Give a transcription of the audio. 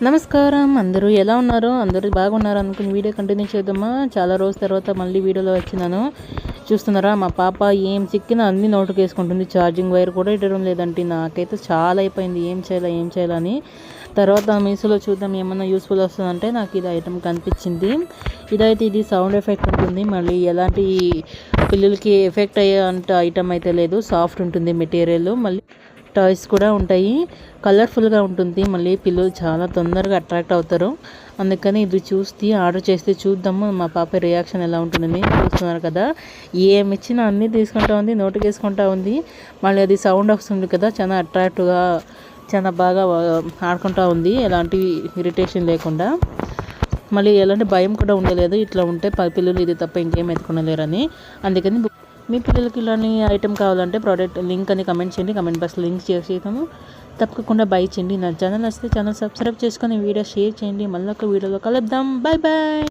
నమస్కారం, అందరూ ఎలా ఉన్నారు? అందరూ బాగున్నారు అనుకుని వీడియో కంటిన్యూ చేద్దామా? చాలా రోజుల తర్వాత మళ్ళీ వీడియోలో వచ్చినాను. చూస్తున్నారా, మా పాప ఏం చిక్కినా అన్ని నోటుకు వేసుకుంటుంది. ఛార్జింగ్ వైర్ కూడా ఇవ్వడం లేదంటే నాకైతే చాలా అయిపోయింది ఏం చేయాలని. తర్వాత మీషోలో చూద్దాం ఏమన్నా యూస్ఫుల్ వస్తుందంటే నాకు ఇది ఐటమ్ కనిపించింది. ఇది సౌండ్ ఎఫెక్ట్ ఉంటుంది, మళ్ళీ ఎలాంటి పిల్లలకి ఎఫెక్ట్ అయ్యే అంత ఐటమ్ అయితే లేదు. సాఫ్ట్ ఉంటుంది మెటీరియల్, మళ్ళీ టాయ్స్ కూడా ఉంటాయి. కలర్ఫుల్గా ఉంటుంది, మళ్ళీ పిల్లలు చాలా తొందరగా అట్రాక్ట్ అవుతారు. అందుకని ఇది చూస్తే ఆర్డర్ చేస్తే చూద్దాము మా పాప రియాక్షన్ ఎలా ఉంటుందని. చూస్తున్నారు కదా, ఏమి ఇచ్చినా అన్నీ తీసుకుంటా ఉంది, నోటికి వేసుకుంటా ఉంది. మళ్ళీ అది సౌండ్ వస్తుంది కదా, చాలా అట్రాక్ట్గా చాలా బాగా ఆడుకుంటా ఉంది, ఎలాంటి ఇరిటేషన్ లేకుండా. మళ్ళీ ఎలాంటి భయం కూడా ఉండలేదు. ఇట్లా ఉంటే పిల్లలు ఇది తప్ప ఇంకేం ఎత్తుకునలేరని. అందుకని మీ పిల్లలకి ఇలాంటి ఐటెం కావాలంటే ప్రోడక్ట్ లింక్ అని కమెంట్ చేయండి, కమెంట్ బాక్స్లో లింక్ చేసేద్దాము. తప్పకుండా బై చేయండి. నా ఛానల్ నచ్చితే ఛానల్ సబ్స్క్రైబ్ చేసుకొని వీడియో షేర్ చేయండి. మళ్ళీ ఒక వీడియోలో కలుద్దాం. Bye bye.